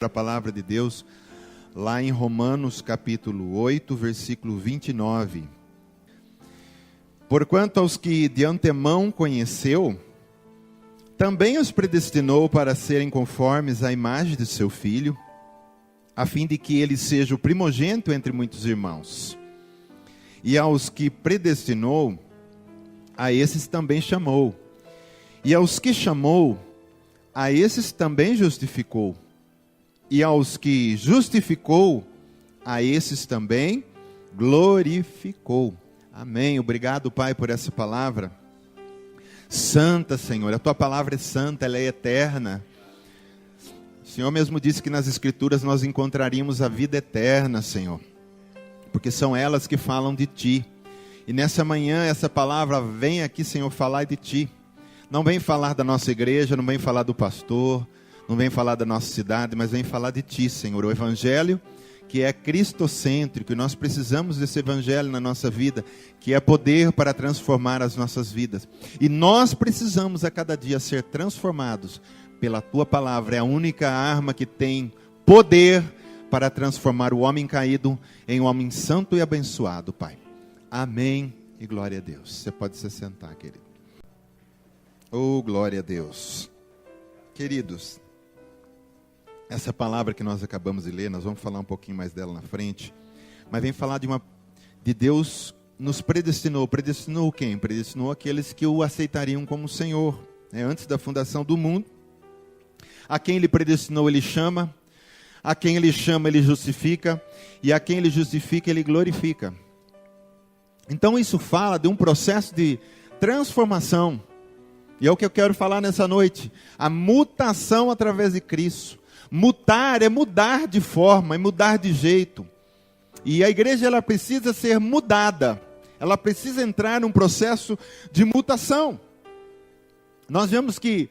a palavra de Deus lá em Romanos capítulo 8, versículo 29. Porquanto aos que de antemão conheceu, também os predestinou para serem conformes à imagem de seu Filho, a fim de que ele seja o primogênito entre muitos irmãos. E aos que predestinou, a esses também chamou. E aos que chamou, a esses também justificou. E aos que justificou, a esses também glorificou. Amém. Obrigado, Pai, por essa palavra. Santa, Senhor, a Tua palavra é santa, ela é eterna. O Senhor mesmo disse que nas Escrituras nós encontraríamos a vida eterna, Senhor. Porque são elas que falam de Ti. E nessa manhã, essa palavra vem aqui, Senhor, falar de Ti. Não vem falar da nossa igreja, não vem falar do pastor, não vem falar da nossa cidade, mas vem falar de Ti, Senhor. O Evangelho que é cristocêntrico, e nós precisamos desse Evangelho na nossa vida, que é poder para transformar as nossas vidas. E nós precisamos a cada dia ser transformados pela Tua palavra. É a única arma que tem poder para transformar o homem caído em um homem santo e abençoado, Pai. Amém e glória a Deus. Você pode se sentar, querido. Oh, glória a Deus. Queridos, essa palavra que nós acabamos de ler, nós vamos falar um pouquinho mais dela na frente, mas vem falar de Deus nos predestinou. Predestinou quem? Predestinou aqueles que o aceitariam como Senhor, antes da fundação do mundo. A quem Ele predestinou, Ele chama. A quem Ele chama, Ele justifica. E a quem Ele justifica, Ele glorifica. Então isso fala de um processo de transformação. E é o que eu quero falar nessa noite. A mutação através de Cristo. Mutar é mudar de forma, é mudar de jeito. E a igreja ela precisa ser mudada. Ela precisa entrar num processo de mutação. Nós vemos que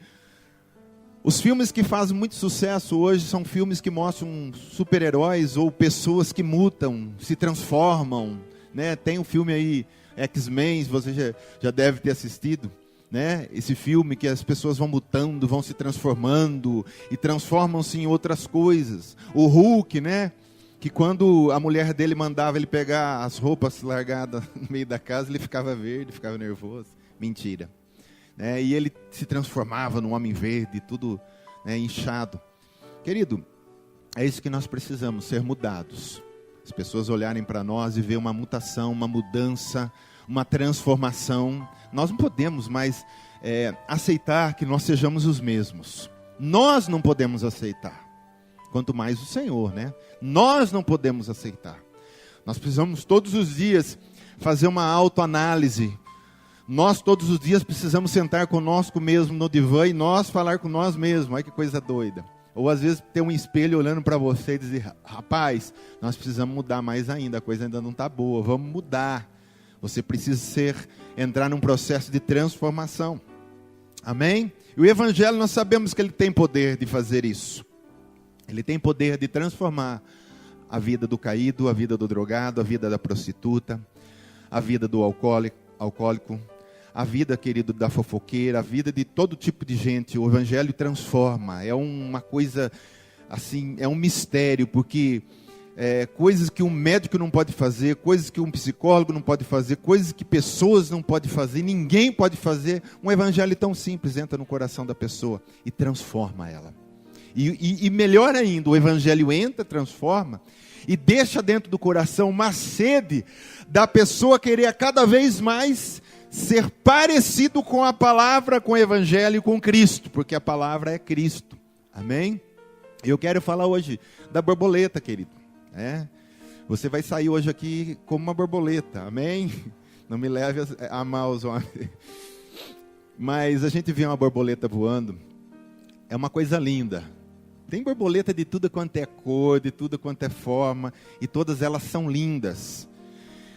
os filmes que fazem muito sucesso hoje são filmes que mostram super-heróis ou pessoas que mutam, se transformam. Tem um filme aí, X-Men, você já deve ter assistido. Esse filme que as pessoas vão mutando, vão se transformando e transformam-se em outras coisas. O Hulk, que quando a mulher dele mandava ele pegar as roupas largadas no meio da casa, ele ficava verde, ficava nervoso. Mentira. E ele se transformava num homem verde, tudo inchado. Querido, é isso que nós precisamos, ser mudados. As pessoas olharem para nós e ver uma mutação, uma mudança, uma transformação. Nós não podemos mais aceitar que nós sejamos os mesmos. Nós não podemos aceitar. Quanto mais o Senhor, Nós não podemos aceitar. Nós precisamos todos os dias fazer uma autoanálise. Nós todos os dias precisamos sentar conosco mesmo no divã e nós falar com nós mesmos. Olha que coisa doida. Ou às vezes ter um espelho olhando para você e dizer, rapaz, nós precisamos mudar mais ainda, a coisa ainda não está boa, vamos mudar. Você precisa entrar num processo de transformação. Amém? E o Evangelho nós sabemos que ele tem poder de fazer isso. Ele tem poder de transformar a vida do caído, a vida do drogado, a vida da prostituta, a vida do alcoólico, a vida, querido, da fofoqueira, a vida de todo tipo de gente. O Evangelho transforma. É uma coisa, assim, é um mistério, porque coisas que um médico não pode fazer, coisas que um psicólogo não pode fazer, coisas que pessoas não podem fazer, ninguém pode fazer. Um Evangelho tão simples entra no coração da pessoa e transforma ela. E melhor ainda, o Evangelho entra, transforma e deixa dentro do coração uma sede da pessoa querer a cada vez mais ser parecido com a palavra, com o Evangelho e com Cristo, porque a palavra é Cristo. Amém? Eu quero falar hoje da borboleta, querido. Você vai sair hoje aqui como uma borboleta. Amém? Não me leve a mal os homens. Mas a gente vê uma borboleta voando. É uma coisa linda. Tem borboleta de tudo quanto é cor, de tudo quanto é forma, e todas elas são lindas.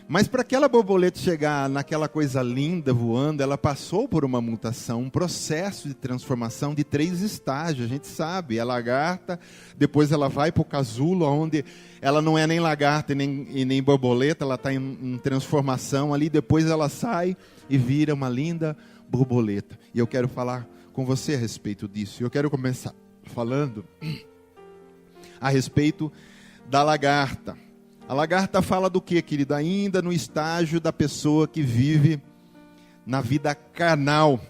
Mas para aquela borboleta chegar naquela coisa linda voando, ela passou por uma mutação, um processo de transformação de 3 estágios. A gente sabe, é lagarta, depois ela vai para o casulo, onde ela não é nem lagarta e nem borboleta, ela está em transformação ali, depois ela sai e vira uma linda borboleta. E eu quero falar com você a respeito disso. Eu quero começar falando a respeito da lagarta. A lagarta fala do que, querido? Ainda no estágio da pessoa que vive na vida carnal.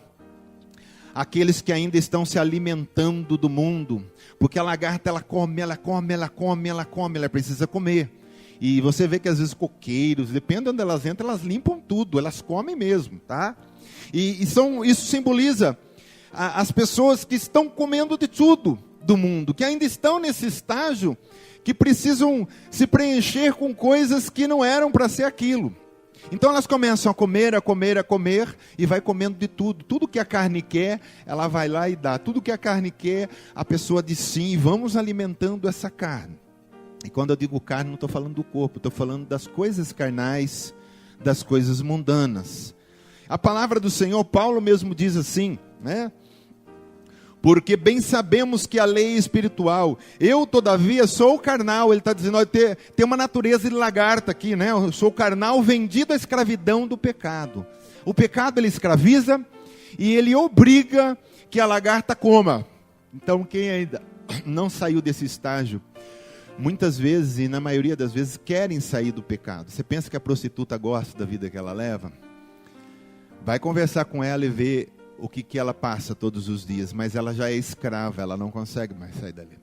Aqueles que ainda estão se alimentando do mundo. Porque a lagarta, ela come, ela precisa comer. E você vê que às vezes coqueiros, depende de onde elas entram, elas limpam tudo, elas comem mesmo, tá? Isso simboliza as pessoas que estão comendo de tudo do mundo, que ainda estão nesse estágio, que precisam se preencher com coisas que não eram para ser aquilo. Então elas começam a comer, e vai comendo de tudo. Tudo que a carne quer, ela vai lá e dá. Tudo que a carne quer, a pessoa diz sim, e vamos alimentando essa carne. E quando eu digo carne, não estou falando do corpo, estou falando das coisas carnais, das coisas mundanas. A palavra do Senhor, Paulo mesmo diz assim, né? Porque bem sabemos que a lei é espiritual. Eu, todavia, sou carnal. Ele está dizendo, olha, tem uma natureza de lagarta aqui, né? Eu sou carnal, vendido à escravidão do pecado. O pecado, ele escraviza e ele obriga que a lagarta coma. Então, quem ainda não saiu desse estágio, muitas vezes, e na maioria das vezes, querem sair do pecado. Você pensa que a prostituta gosta da vida que ela leva? Vai conversar com ela e ver o que ela passa todos os dias, mas ela já é escrava, ela não consegue mais sair dali.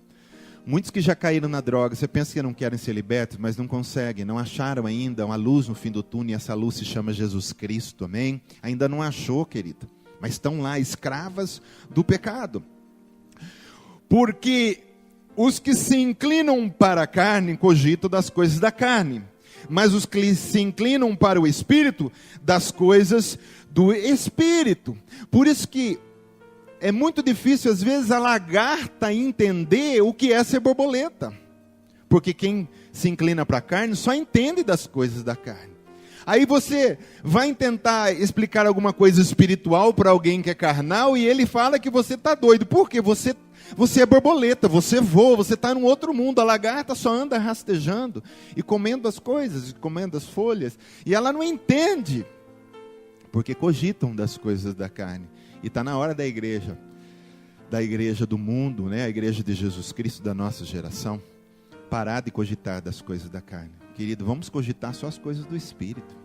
Muitos que já caíram na droga, você pensa que não querem ser libertos, mas não conseguem, não acharam ainda uma luz no fim do túnel, e essa luz se chama Jesus Cristo, amém? Ainda não achou, querida, mas estão lá, escravas do pecado. Porque os que se inclinam para a carne, cogitam das coisas da carne, mas os que se inclinam para o Espírito, das coisas do Espírito. Por isso que é muito difícil, às vezes, a lagarta entender o que é ser borboleta. Porque quem se inclina para a carne só entende das coisas da carne. Aí você vai tentar explicar alguma coisa espiritual para alguém que é carnal e ele fala que você está doido. Por quê? Você é borboleta, você voa, você está num outro mundo. A lagarta só anda rastejando e comendo as coisas, comendo as folhas. E ela não entende, porque cogitam das coisas da carne. E está na hora da igreja do mundo, né? A igreja de Jesus Cristo da nossa geração, parar de cogitar das coisas da carne. Querido, vamos cogitar só as coisas do Espírito.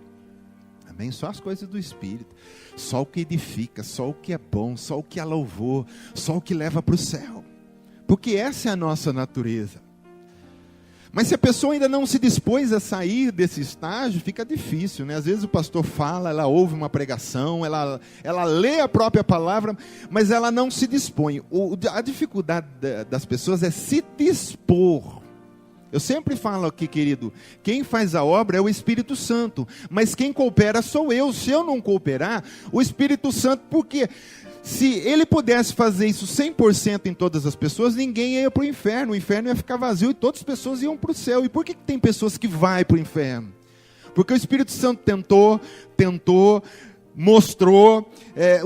Amém? Só as coisas do Espírito. Só o que edifica, só o que é bom, só o que é louvor, só o que leva para o céu. Porque essa é a nossa natureza. Mas se a pessoa ainda não se dispôs a sair desse estágio, fica difícil, né? Às vezes o pastor fala, ela ouve uma pregação, ela lê a própria palavra, mas ela não se dispõe. A dificuldade das pessoas é se dispor. Eu sempre falo aqui, querido, quem faz a obra é o Espírito Santo, mas quem coopera sou eu. Se eu não cooperar, o Espírito Santo, porque se ele pudesse fazer isso 100% em todas as pessoas, ninguém ia para o inferno ia ficar vazio e todas as pessoas iam para o céu. E por que tem pessoas que vão para o inferno? Porque o Espírito Santo tentou, mostrou,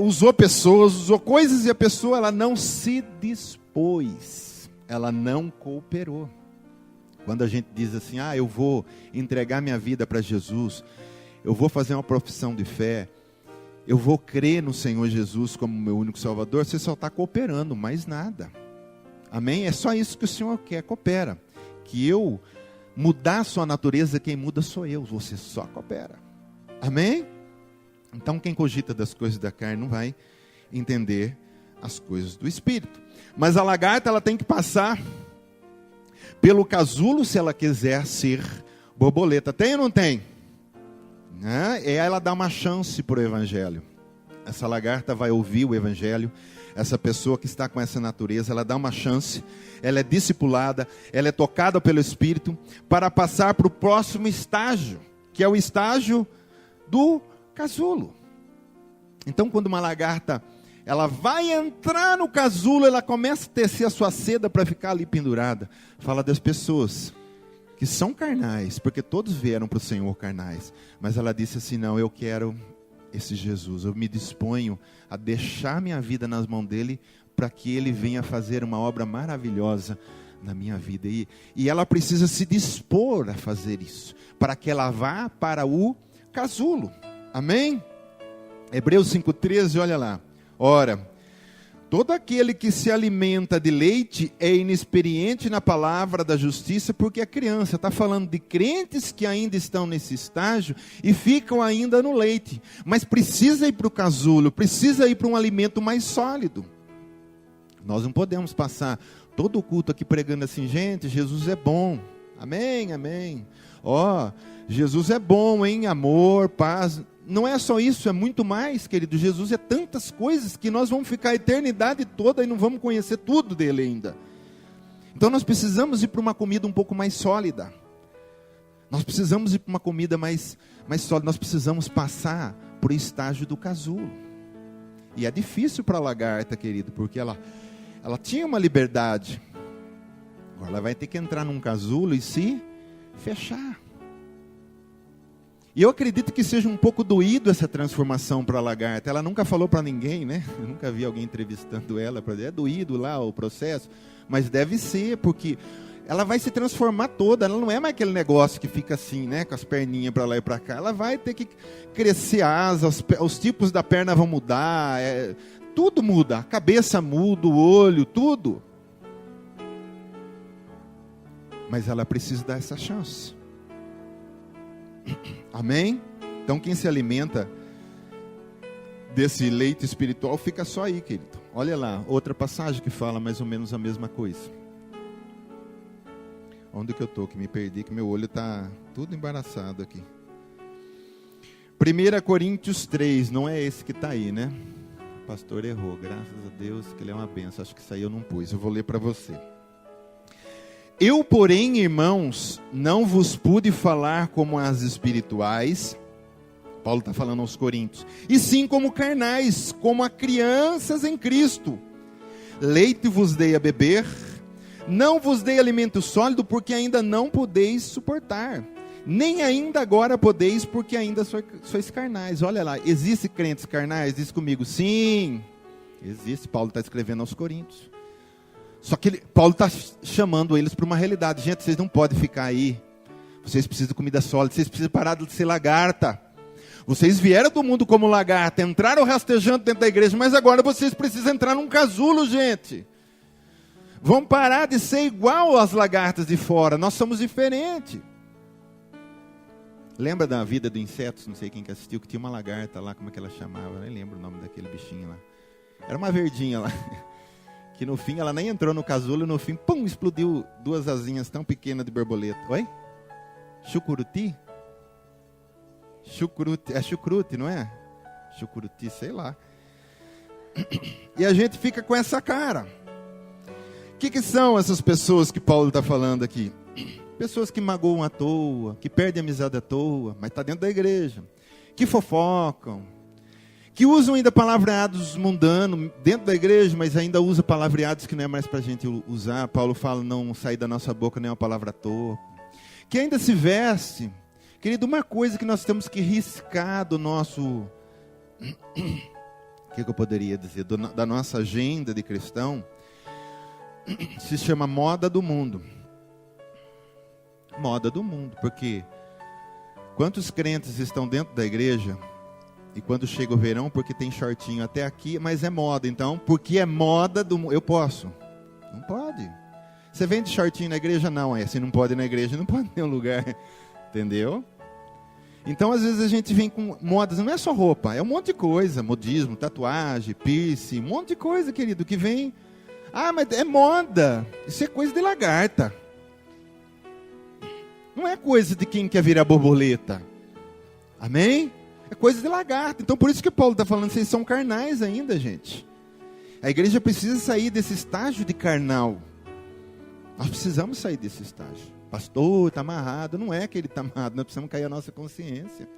usou pessoas, usou coisas, e a pessoa ela não se dispôs, ela não cooperou. Quando a gente diz assim, eu vou entregar minha vida para Jesus, eu vou fazer uma profissão de fé, eu vou crer no Senhor Jesus como meu único Salvador, você só está cooperando, mais nada. Amém? É só isso que o Senhor quer, coopera. Que eu mudar a sua natureza, quem muda sou eu, você só coopera. Amém? Então quem cogita das coisas da carne não vai entender as coisas do Espírito. Mas a lagarta, ela tem que passar pelo casulo se ela quiser ser borboleta. Tem ou não tem? E ela dá uma chance para o Evangelho. Essa lagarta vai ouvir o Evangelho. Essa pessoa que está com essa natureza, ela dá uma chance. Ela é discipulada, ela é tocada pelo Espírito para passar para o próximo estágio, que é o estágio do casulo. Então, quando uma lagarta ela vai entrar no casulo, ela começa a tecer a sua seda para ficar ali pendurada. Fala das pessoas que são carnais, porque todos vieram para o Senhor carnais. Mas ela disse assim, não, eu quero esse Jesus. Eu me disponho a deixar minha vida nas mãos dele, para que ele venha fazer uma obra maravilhosa na minha vida. E ela precisa se dispor a fazer isso, para que ela vá para o casulo. Amém? Hebreus 5,13, olha lá. Ora, todo aquele que se alimenta de leite é inexperiente na palavra da justiça, porque é criança. Está falando de crentes que ainda estão nesse estágio e ficam ainda no leite. Mas precisa ir para o casulo, precisa ir para um alimento mais sólido. Nós não podemos passar todo o culto aqui pregando assim, gente, Jesus é bom. Amém, amém. Jesus é bom, hein? Amor, paz. Não é só isso, é muito mais, querido. Jesus é tantas coisas que nós vamos ficar a eternidade toda e não vamos conhecer tudo dele ainda. Então nós precisamos ir para uma comida um pouco mais sólida. Nós precisamos ir para uma comida mais sólida. Nós precisamos passar por o estágio do casulo. E é difícil para a lagarta, querido, porque ela tinha uma liberdade. Agora ela vai ter que entrar num casulo e se fechar. E eu acredito que seja um pouco doído essa transformação para a lagarta. Ela nunca falou para ninguém, né? Eu nunca vi alguém entrevistando ela para dizer, é doído lá o processo. Mas deve ser, porque ela vai se transformar toda. Ela não é mais aquele negócio que fica assim, né? Com as perninhas para lá e para cá. Ela vai ter que crescer asas, os tipos da perna vão mudar. Tudo muda, a cabeça muda, o olho, tudo. Mas ela precisa dar essa chance. Amém? Então quem se alimenta desse leite espiritual fica só aí, querido. Olha lá, outra passagem que fala mais ou menos a mesma coisa. Onde que eu estou? Que me perdi, que meu olho está tudo embaraçado aqui. 1 Coríntios 3, não é esse que está aí, né? O pastor errou, graças a Deus que ele é uma benção. Acho que isso aí eu não pus, eu vou ler para você. Eu, porém, irmãos, não vos pude falar como as espirituais, Paulo está falando aos Coríntios, e sim como carnais, como a crianças em Cristo. Leite vos dei a beber, não vos dei alimento sólido, porque ainda não podeis suportar, nem ainda agora podeis, porque ainda sois carnais. Olha lá, existe crentes carnais? Diz comigo, sim, existe. Paulo está escrevendo aos Coríntios. Só que Paulo está chamando eles para uma realidade. Gente, vocês não podem ficar aí. Vocês precisam de comida sólida. Vocês precisam parar de ser lagarta. Vocês vieram do mundo como lagarta. Entraram rastejando dentro da igreja. Mas agora vocês precisam entrar num casulo, gente. Vão parar de ser igual às lagartas de fora. Nós somos diferentes. Lembra da vida do insetos? Não sei quem que assistiu. Que tinha uma lagarta lá. Como é que ela chamava? Eu nem lembro o nome daquele bichinho lá. Era uma verdinha lá. Que no fim ela nem entrou no casulo e no fim, pum, explodiu duas asinhas tão pequenas de borboleta. Oi? Chucuruti? Chucrute, é chucrute, não é? Chucuruti, sei lá. E a gente fica com essa cara. O que são essas pessoas que Paulo está falando aqui? Pessoas que magoam à toa, que perdem amizade à toa, mas está dentro da igreja. Que fofocam. Que usam ainda palavreados mundanos dentro da igreja, mas ainda usa palavreados que não é mais para a gente usar. Paulo fala, não sair da nossa boca nem uma palavra à toa. Que ainda se veste. Querido, uma coisa que nós temos que riscar do nosso... O que eu poderia dizer? Da nossa agenda de cristão, se chama moda do mundo. Moda do mundo, porque quantos crentes estão dentro da igreja... E quando chega o verão, porque tem shortinho até aqui, mas é moda. Então, porque é moda do mundo, eu posso? Não pode. Você vende shortinho na igreja? Não. Se não pode ir na igreja, não pode ter um lugar. Entendeu? Então, às vezes a gente vem com modas. Não é só roupa, é um monte de coisa. Modismo, tatuagem, piercing, um monte de coisa, querido, que vem. Ah, mas é moda. Isso é coisa de lagarta. Não é coisa de quem quer virar borboleta. Amém? É coisa de lagarto. Então por isso que Paulo está falando, vocês são carnais ainda, gente. A igreja precisa sair desse estágio de carnal. Nós precisamos sair desse estágio. Pastor, está amarrado. Não é que ele está amarrado, nós precisamos cair a nossa consciência.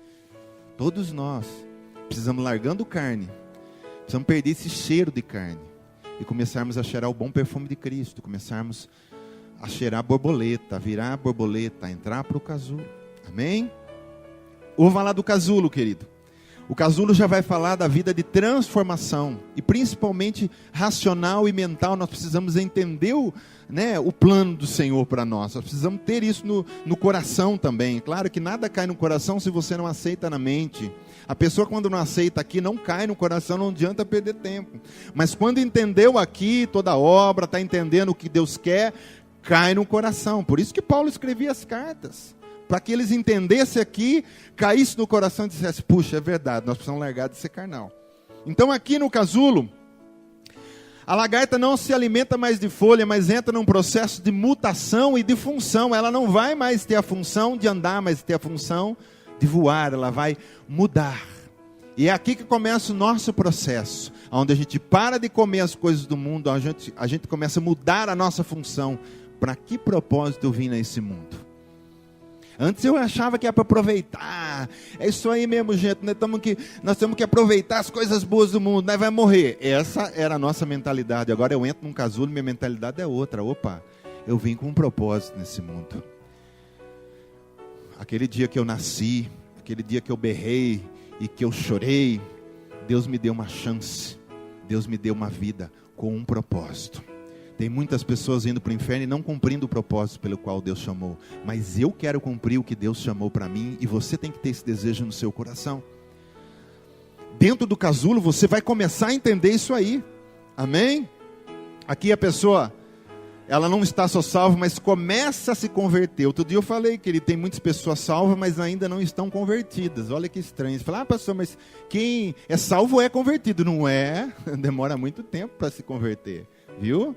Todos nós precisamos largando carne. Precisamos perder esse cheiro de carne. E começarmos a cheirar o bom perfume de Cristo. Começarmos a cheirar borboleta, a virar borboleta, a entrar para o casulo. Amém? Vou falar do casulo, querido. O casulo já vai falar da vida de transformação, e principalmente racional e mental. Nós precisamos entender o plano do Senhor para nós. Nós precisamos ter isso no coração também. Claro que nada cai no coração se você não aceita na mente. A pessoa, quando não aceita aqui, não cai no coração, não adianta perder tempo. Mas quando entendeu aqui toda a obra, está entendendo o que Deus quer, cai no coração. Por isso que Paulo escrevia as cartas, para que eles entendessem aqui, caísse no coração e dissesse: puxa, é verdade, nós precisamos largar de ser carnal. Então aqui no casulo, a lagarta não se alimenta mais de folha, mas entra num processo de mutação e de função. Ela não vai mais ter a função de andar, mas ter a função de voar. Ela vai mudar. E é aqui que começa o nosso processo, onde a gente para de comer as coisas do mundo, a gente começa a mudar a nossa função. Para que propósito eu vim nesse mundo? Antes eu achava que era para aproveitar. É isso aí mesmo, gente. Nós temos que aproveitar as coisas boas do mundo. Nós vamos morrer. Essa era a nossa mentalidade. Agora eu entro num casulo e minha mentalidade é outra. Opa, eu vim com um propósito nesse mundo. Aquele dia que eu nasci, aquele dia que eu berrei e que eu chorei, Deus me deu uma chance. Deus me deu uma vida com um propósito. Tem muitas pessoas indo para o inferno e não cumprindo o propósito pelo qual Deus chamou. Mas eu quero cumprir o que Deus chamou para mim, e você tem que ter esse desejo no seu coração. Dentro do casulo você vai começar a entender isso aí. Amém? Aqui a pessoa, ela não está só salva, mas começa a se converter. Outro dia eu falei que tem muitas pessoas salvas, mas ainda não estão convertidas. Olha que estranho. Você fala: pastor, mas quem é salvo é convertido. Não é? Demora muito tempo para se converter. Viu?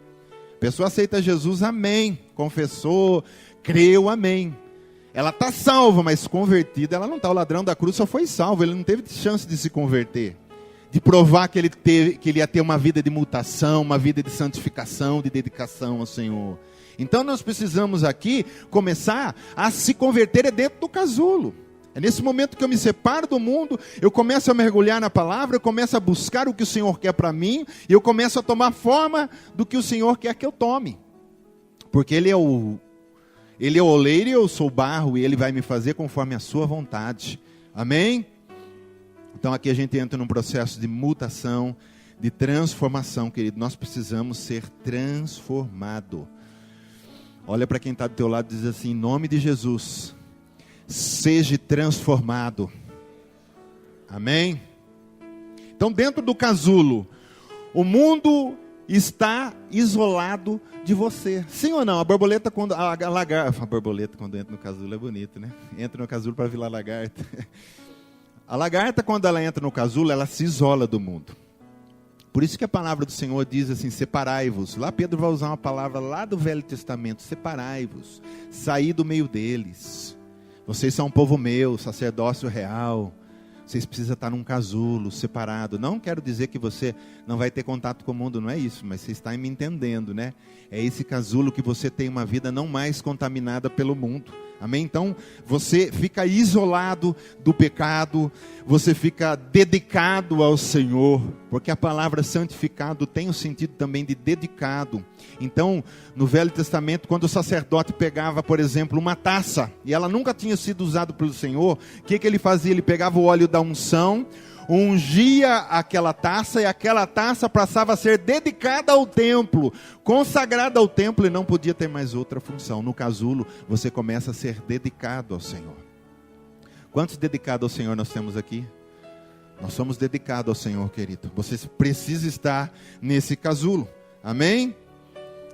A pessoa aceita Jesus, amém. Confessou, creu, amém. Ela está salva, mas convertida ela não está. O ladrão da cruz só foi salvo, ele não teve chance de se converter, de provar que ele ia ter uma vida de mutação, uma vida de santificação, de dedicação ao Senhor. Então nós precisamos aqui começar a se converter dentro do casulo. É nesse momento que eu me separo do mundo, eu começo a mergulhar na palavra, eu começo a buscar o que o Senhor quer para mim, e eu começo a tomar forma do que o Senhor quer que eu tome. Porque Ele é o oleiro e eu sou o barro, e Ele vai me fazer conforme a sua vontade. Amém? Então aqui a gente entra num processo de mutação, de transformação, querido. Nós precisamos ser transformados. Olha para quem está do teu lado e diz assim: em nome de Jesus, seja transformado. Amém? Então dentro do casulo, o mundo está isolado de você. Sim ou não? A borboleta quando entra no casulo é bonito, né? Entra no casulo para virar lagarta. A lagarta, quando ela entra no casulo, ela se isola do mundo. Por isso que a palavra do Senhor diz assim: separai-vos. Lá Pedro vai usar uma palavra lá do Velho Testamento: separai-vos, saí do meio deles. Vocês são um povo meu, sacerdócio real. Vocês precisam estar num casulo, separado. Não quero dizer que você não vai ter contato com o mundo, não é isso. Mas você está me entendendo, né? É esse casulo que você tem uma vida não mais contaminada pelo mundo. Amém? Então, você fica isolado do pecado, você fica dedicado ao Senhor, porque a palavra santificado tem o sentido também de dedicado. Então, no Velho Testamento, quando o sacerdote pegava, por exemplo, uma taça, e ela nunca tinha sido usada pelo Senhor, o que ele fazia? Ele pegava o óleo da unção, ungia aquela taça, e aquela taça passava a ser dedicada ao templo, consagrada ao templo, e não podia ter mais outra função. No casulo, você começa a ser dedicado ao Senhor. Quantos dedicados ao Senhor nós temos aqui? Nós somos dedicados ao Senhor, querido. Você precisa estar nesse casulo. Amém?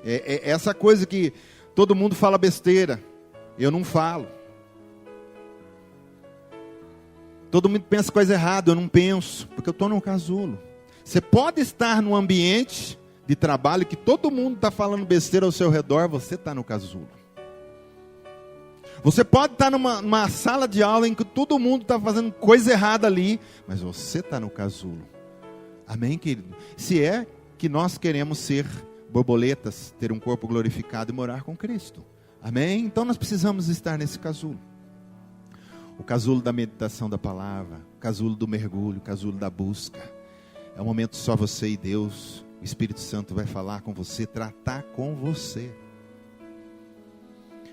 É essa coisa que todo mundo fala besteira, eu não falo. Todo mundo pensa coisa errada, eu não penso, porque eu estou num casulo. Você pode estar num ambiente de trabalho que todo mundo está falando besteira ao seu redor, você está no casulo. Você pode estar numa sala de aula em que todo mundo está fazendo coisa errada ali, mas você está no casulo. Amém, querido? Se é que nós queremos ser borboletas, ter um corpo glorificado e morar com Cristo. Amém? Então nós precisamos estar nesse casulo. O casulo da meditação da palavra, o casulo do mergulho, o casulo da busca. É um momento só você e Deus. O Espírito Santo vai falar com você, tratar com você.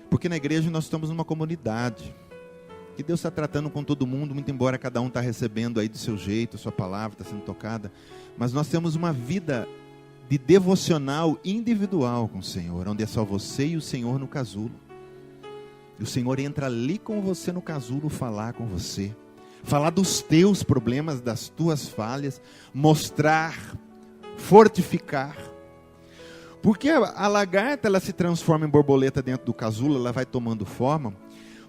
Porque na igreja nós estamos numa comunidade. que Deus está tratando com todo mundo, muito embora cada um está recebendo aí do seu jeito, a sua palavra está sendo tocada, mas nós temos uma vida de devocional individual com o Senhor, onde é só você e o Senhor no casulo. E o Senhor entra ali com você no casulo, falar com você, falar dos teus problemas, das tuas falhas, mostrar, fortificar. Porque a lagarta, ela se transforma em borboleta dentro do casulo, ela vai tomando forma,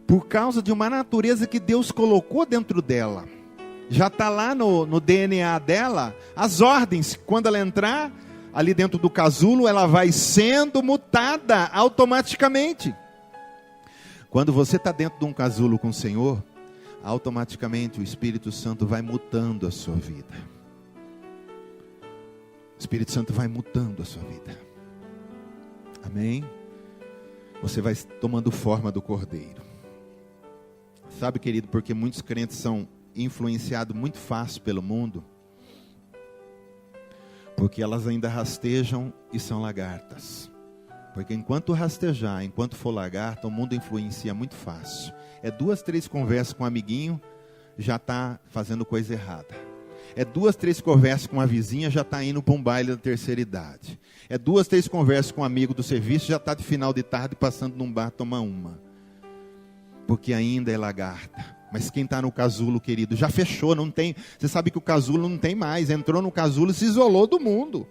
por causa de uma natureza que Deus colocou dentro dela. Já está lá no DNA dela, as ordens, quando ela entrar ali dentro do casulo, ela vai sendo mutada automaticamente. Quando você está dentro de um casulo com o Senhor, automaticamente o Espírito Santo vai mutando a sua vida. O Espírito Santo vai mutando a sua vida. Amém? Você vai tomando forma do Cordeiro. Sabe, querido, porque muitos crentes são influenciados muito fácil pelo mundo, porque elas ainda rastejam e são lagartas. Porque enquanto rastejar, enquanto for lagarta, o mundo influencia muito fácil. É 2, 3 conversas com um amiguinho, já está fazendo coisa errada. É 2, 3 conversas com uma vizinha, já está indo para um baile da terceira idade. É 2, 3 conversas com um amigo do serviço, já está de final de tarde passando num bar tomar uma. Porque ainda é lagarta. Mas quem está no casulo, querido, já fechou, não tem. Você sabe que o casulo não tem mais. Entrou no casulo e se isolou do mundo.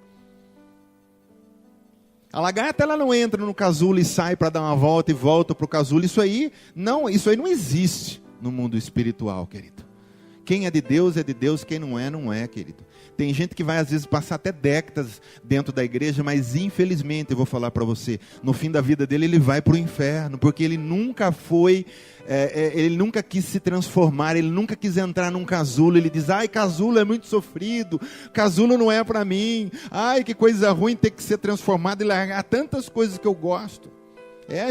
A lagarta, ela não entra no casulo e sai para dar uma volta e volta para o casulo. Isso aí não existe no mundo espiritual, querido. Quem é de Deus, quem não é, querido. Tem gente que vai às vezes passar até décadas dentro da igreja, mas infelizmente, eu vou falar para você, no fim da vida dele ele vai para o inferno, porque ele nunca foi, ele nunca quis se transformar, ele nunca quis entrar num casulo. Ele diz, ai, casulo é muito sofrido, casulo não é para mim, ai, que coisa ruim ter que ser transformado e largar tantas coisas que eu gosto.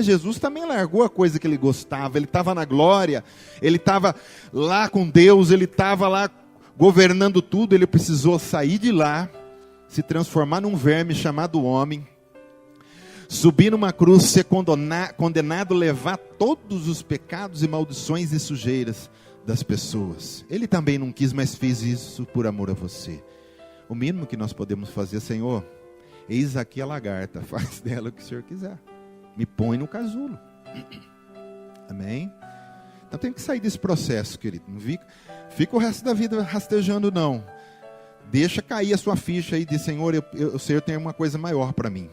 Jesus também largou a coisa que ele gostava. Ele estava na glória, ele estava lá com Deus, ele estava lá governando tudo. Ele precisou sair de lá, se transformar num verme chamado homem, subir numa cruz, ser condenado, levar todos os pecados e maldições e sujeiras das pessoas. Ele também não quis, mas fez isso por amor a você. O mínimo que nós podemos fazer, Senhor, eis aqui a lagarta, faz dela o que o Senhor quiser. Me põe no casulo. Amém? Então tem que sair desse processo, querido. Não fica o resto da vida rastejando, não. Deixa cair a sua ficha aí de Senhor, o Senhor tem uma coisa maior para mim.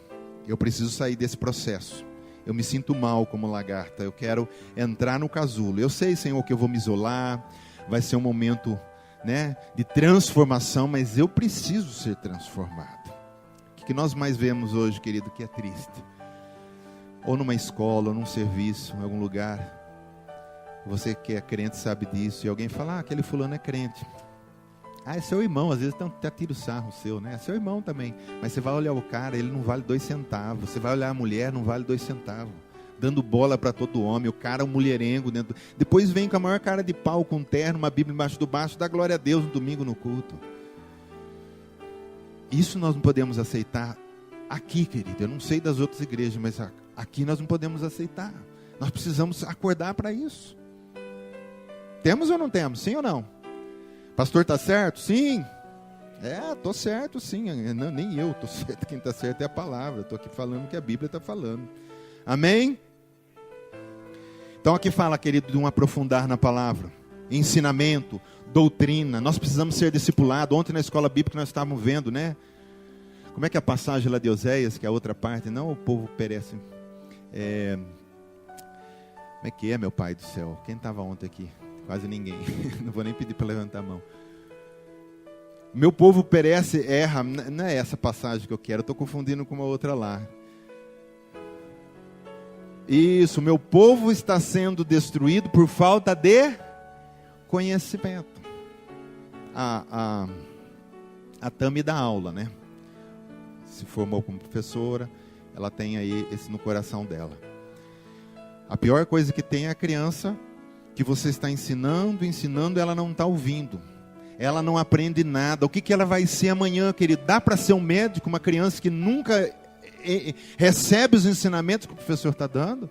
Eu preciso sair desse processo. Eu me sinto mal como lagarta. Eu quero entrar no casulo. Eu sei, Senhor, que eu vou me isolar. Vai ser um momento, né, de transformação, mas eu preciso ser transformado. O que nós mais vemos hoje, querido, que é triste. Ou numa escola, ou num serviço, em algum lugar. Você que é crente sabe disso. E alguém fala, aquele fulano é crente. É seu irmão, às vezes até tira o sarro seu, né? É seu irmão também. Mas você vai olhar o cara, ele não vale 2 centavos. Você vai olhar a mulher, não vale 2 centavos. Dando bola para todo homem, o cara é um mulherengo. Depois vem com a maior cara de pau, com um terno, uma Bíblia embaixo do baixo, dá glória a Deus no domingo no culto. Isso nós não podemos aceitar aqui, querido. Eu não sei das outras igrejas, mas aqui nós não podemos aceitar. Nós precisamos acordar para isso. Temos ou não temos? Sim ou não? Pastor, está certo? Sim. Estou certo, sim. Não, nem eu estou certo. Quem está certo é a palavra. Estou aqui falando o que a Bíblia está falando. Amém? Então aqui fala, querido, de um aprofundar na palavra. Ensinamento, doutrina. Nós precisamos ser discipulados. Ontem na escola bíblica nós estávamos vendo, né? Como é que é a passagem lá de Oséias, que é a outra parte? Não, o povo perece. Como é que é, meu pai do céu? Quem estava ontem aqui? Quase ninguém. Não vou nem pedir para levantar a mão. Meu povo perece, erra. Não é essa passagem que eu quero. Estou confundindo com uma outra lá. Isso, meu povo está sendo destruído por falta de conhecimento. A Tami dá aula, né? Se formou como professora, ela tem aí esse no coração dela. A pior coisa que tem é a criança que você está ensinando, ela não está ouvindo. Ela não aprende nada. O que ela vai ser amanhã, querido? Dá para ser um médico, uma criança que nunca recebe os ensinamentos que o professor está dando?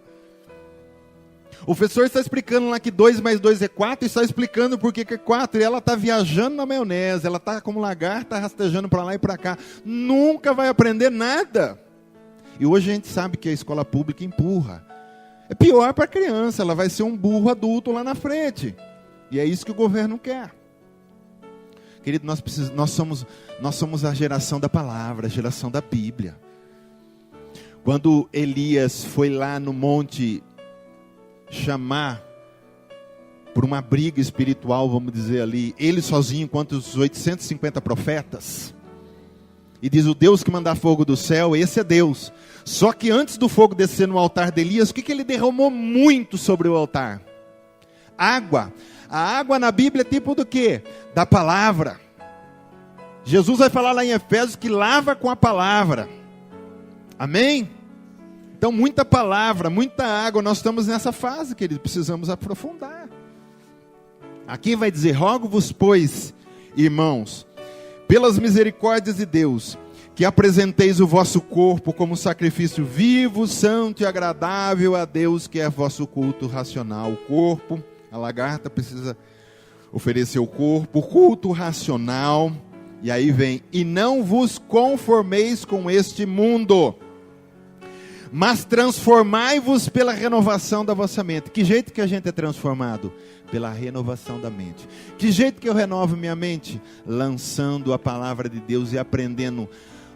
O professor está explicando lá que 2 mais 2 é 4 e está explicando por que é 4. E ela está viajando na maionese, ela está como lagarta rastejando para lá e para cá. Nunca vai aprender nada. E hoje a gente sabe que a escola pública empurra. É pior para a criança, ela vai ser um burro adulto lá na frente. E é isso que o governo quer. Querido, nós somos a geração da palavra, a geração da Bíblia. Quando Elias foi lá no monte chamar por uma briga espiritual, vamos dizer ali, ele sozinho contra os 850 profetas, e diz: o Deus que manda fogo do céu, esse é Deus. Só que antes do fogo descer no altar de Elias, o que ele derramou muito sobre o altar? Água. A água na Bíblia é tipo do quê? Da palavra. Jesus vai falar lá em Efésios que lava com a palavra. Amém? Então muita palavra, muita água. Nós estamos nessa fase, querido, precisamos aprofundar. Aqui vai dizer: rogo-vos, pois, irmãos, pelas misericórdias de Deus, que apresenteis o vosso corpo como sacrifício vivo, santo e agradável a Deus, que é vosso culto racional. O corpo, a lagarta precisa oferecer o corpo, o culto racional. E aí vem: e não vos conformeis com este mundo, mas transformai-vos pela renovação da vossa mente. Que jeito que a gente é transformado? Pela renovação da mente. Que jeito que eu renovo minha mente? Lançando a palavra de Deus e aprendendo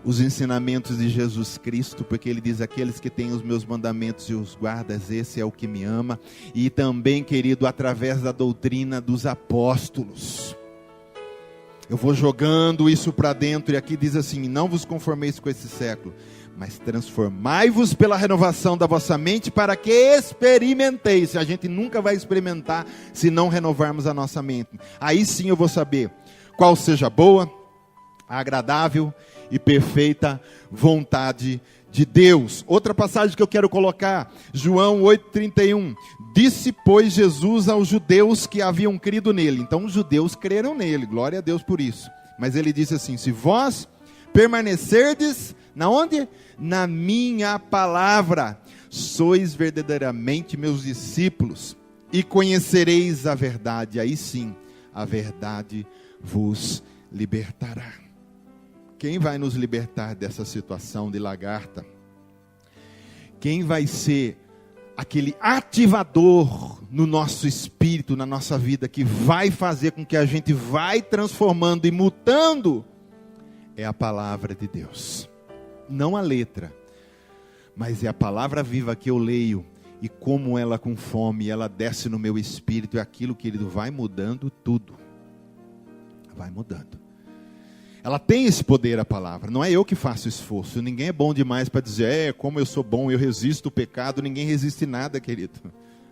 os ensinamentos de Jesus Cristo, porque ele diz: aqueles que têm os meus mandamentos e os guardas, esse é o que me ama. E também, querido, através da doutrina dos apóstolos. Eu vou jogando isso para dentro, e aqui diz assim: não vos conformeis com esse século, mas transformai-vos pela renovação da vossa mente, para que experimenteis. A gente nunca vai experimentar se não renovarmos a nossa mente. Aí sim eu vou saber qual seja a boa, a agradável e perfeita vontade de Deus. Outra passagem que eu quero colocar, João 8,31. Disse, pois, Jesus aos judeus que haviam crido nele. Então os judeus creram nele, glória a Deus por isso. Mas ele disse assim: se vós permanecerdes, na onde? Na minha palavra, sois verdadeiramente meus discípulos, e conhecereis a verdade. Aí sim, a verdade vos libertará. Quem vai nos libertar dessa situação de lagarta? Quem vai ser aquele ativador no nosso espírito, na nossa vida, que vai fazer com que a gente vai transformando e mutando? É a palavra de Deus. Não a letra, mas é a palavra viva que eu leio, e como ela com fome, ela desce no meu espírito, é aquilo, querido, vai mudando tudo. Vai mudando. Ela tem esse poder, a palavra. Não é eu que faço esforço. Ninguém é bom demais para dizer: como eu sou bom, eu resisto o pecado. Ninguém resiste nada, querido.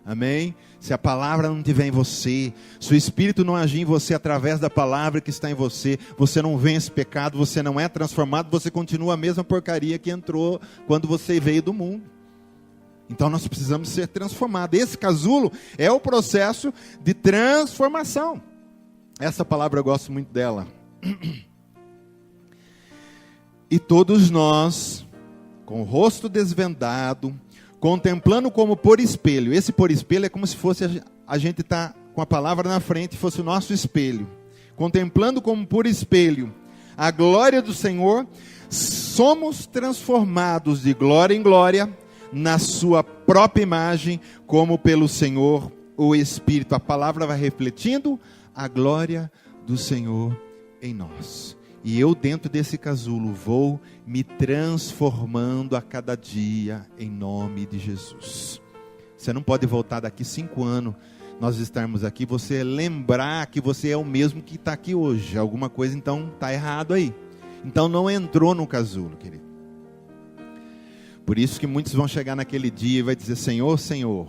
Amém? Se a palavra não estiver em você, se o Espírito não agir em você através da palavra que está em você, você não vence pecado, você não é transformado, você continua a mesma porcaria que entrou quando você veio do mundo. Então nós precisamos ser transformados. Esse casulo é o processo de transformação. Essa palavra eu gosto muito dela. E todos nós, com o rosto desvendado, contemplando como por espelho. Esse por espelho é como se fosse a gente estar com a palavra na frente, fosse o nosso espelho. Contemplando como por espelho a glória do Senhor, somos transformados de glória em glória, na sua própria imagem, como pelo Senhor, o Espírito. A palavra vai refletindo a glória do Senhor em nós. E eu, dentro desse casulo, vou me transformando a cada dia, em nome de Jesus. Você não pode voltar daqui 5 anos, nós estarmos aqui, você lembrar que você é o mesmo que está aqui hoje. Alguma coisa então está errado aí. Então não entrou no casulo, querido. Por isso que muitos vão chegar naquele dia e vai dizer: Senhor, Senhor,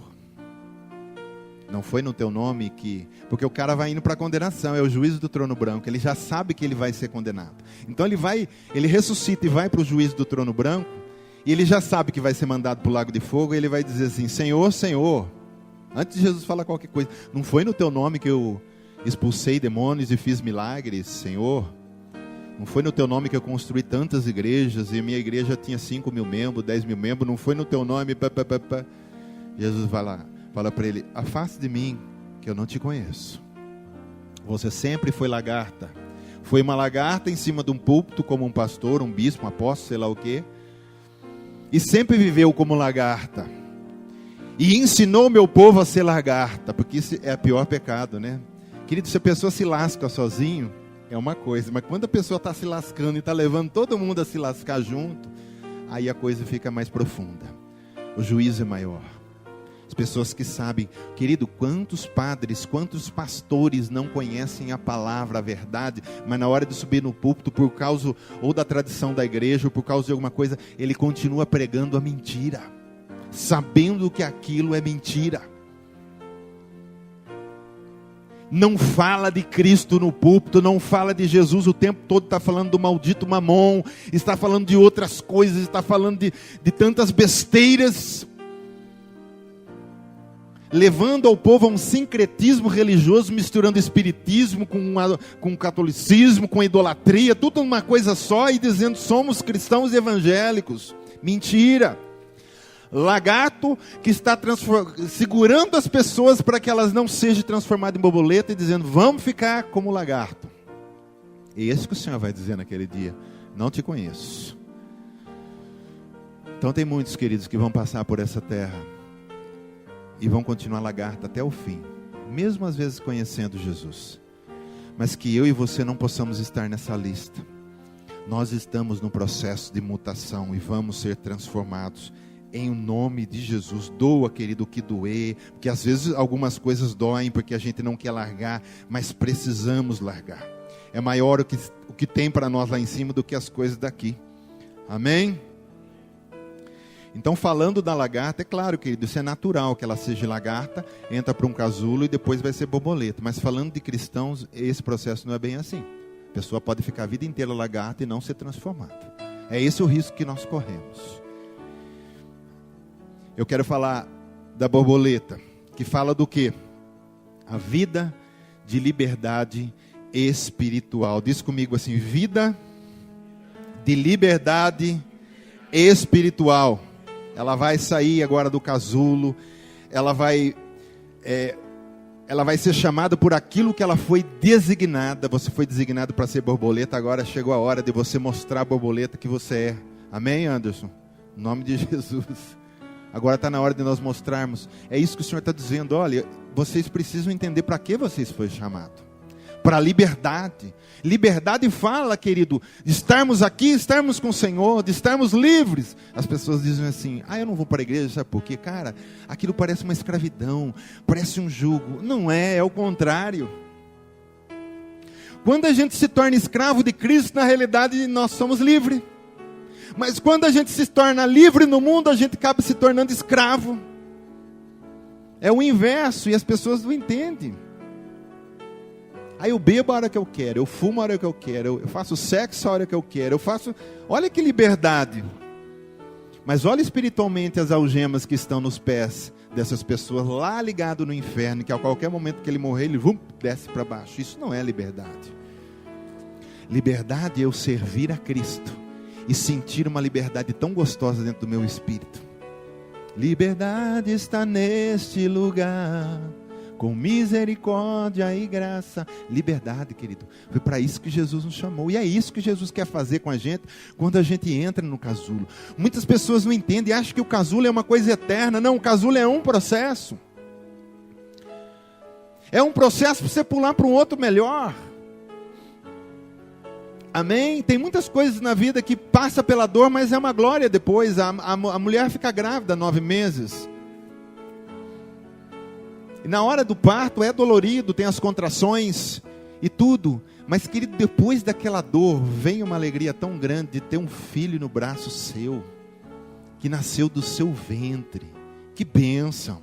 não foi no teu nome que... Porque o cara vai indo para a condenação, é o juízo do trono branco, ele já sabe que ele vai ser condenado. Então ele ressuscita e vai para o juízo do trono branco, e ele já sabe que vai ser mandado para o lago de fogo, e ele vai dizer assim: Senhor, Senhor, antes de Jesus falar qualquer coisa, não foi no teu nome que eu expulsei demônios e fiz milagres, Senhor? Não foi no teu nome que eu construí tantas igrejas, e a minha igreja tinha 5.000 membros, 10.000 membros, não foi no teu nome, Jesus vai lá: Fala para ele: afaste de mim, que eu não te conheço. Você sempre foi lagarta. Foi uma lagarta em cima de um púlpito, como um pastor, um bispo, um apóstolo, sei lá o quê. E sempre viveu como lagarta. E ensinou meu povo a ser lagarta, porque isso é o pior pecado, né? Querido, se a pessoa se lasca sozinho, é uma coisa. Mas quando a pessoa está se lascando e está levando todo mundo a se lascar junto, aí a coisa fica mais profunda. O juízo é maior. As pessoas que sabem, querido, quantos padres, quantos pastores não conhecem a palavra, a verdade, mas na hora de subir no púlpito, por causa ou da tradição da igreja, ou por causa de alguma coisa, ele continua pregando a mentira, sabendo que aquilo é mentira. Não fala de Cristo no púlpito, não fala de Jesus o tempo todo, está falando do maldito Mamon, está falando de outras coisas, está falando de tantas besteiras, levando ao povo a um sincretismo religioso, misturando espiritismo com catolicismo, com idolatria, tudo uma coisa só, e dizendo: somos cristãos evangélicos. Mentira. Lagarto que está segurando as pessoas para que elas não sejam transformadas em borboleta, e dizendo: vamos ficar como lagarto. É isso que o Senhor vai dizer naquele dia: não te conheço. Então tem muitos, queridos, que vão passar por essa terra e vão continuar lagarta até o fim, mesmo às vezes conhecendo Jesus. Mas que eu e você não possamos estar nessa lista. Nós estamos no processo de mutação e vamos ser transformados em nome de Jesus. Doa, querido, o que doer, porque às vezes algumas coisas doem porque a gente não quer largar, mas precisamos largar. É maior o que tem para nós lá em cima do que as coisas daqui. Amém? Então, falando da lagarta, é claro, querido, isso é natural que ela seja lagarta, entra para um casulo e depois vai ser borboleta. Mas falando de cristãos, esse processo não é bem assim. A pessoa pode ficar a vida inteira lagarta e não ser transformada. É esse o risco que nós corremos. Eu quero falar da borboleta, que fala do quê? A vida de liberdade espiritual. Diz comigo assim: vida de liberdade espiritual. Ela vai sair agora do casulo, ela vai ser chamada por aquilo que ela foi designada. Você foi designado para ser borboleta, agora chegou a hora de você mostrar a borboleta que você é. Amém, Anderson? Em nome de Jesus. Agora está na hora de nós mostrarmos. É isso que o Senhor está dizendo: olha, vocês precisam entender para que vocês foram chamados. Para a liberdade. Liberdade fala, querido, de estarmos aqui, estarmos com o Senhor, de estarmos livres. As pessoas dizem assim: eu não vou para a igreja, sabe por quê? Cara, aquilo parece uma escravidão, parece um jugo. Não é, é o contrário. Quando a gente se torna escravo de Cristo, na realidade nós somos livres. Mas quando a gente se torna livre no mundo, a gente acaba se tornando escravo. É o inverso, e as pessoas não entendem. Aí eu bebo a hora que eu quero, eu fumo a hora que eu quero, eu faço sexo a hora que eu quero, eu faço... Olha que liberdade. Mas olha espiritualmente as algemas que estão nos pés dessas pessoas lá ligado no inferno, que a qualquer momento que ele morrer, ele desce para baixo. Isso não é liberdade. Liberdade é eu servir a Cristo e sentir uma liberdade tão gostosa dentro do meu espírito. Liberdade está neste lugar, com misericórdia e graça. Liberdade, querido. Foi para isso que Jesus nos chamou. E é isso que Jesus quer fazer com a gente quando a gente entra no casulo. Muitas pessoas não entendem, acham que o casulo é uma coisa eterna. Não, o casulo é um processo. É um processo para você pular para um outro melhor. Amém? Tem muitas coisas na vida que passa pela dor, mas é uma glória depois. A mulher fica grávida 9 meses. E na hora do parto é dolorido, tem as contrações e tudo. Mas, querido, depois daquela dor, vem uma alegria tão grande de ter um filho no braço seu, que nasceu do seu ventre. Que bênção.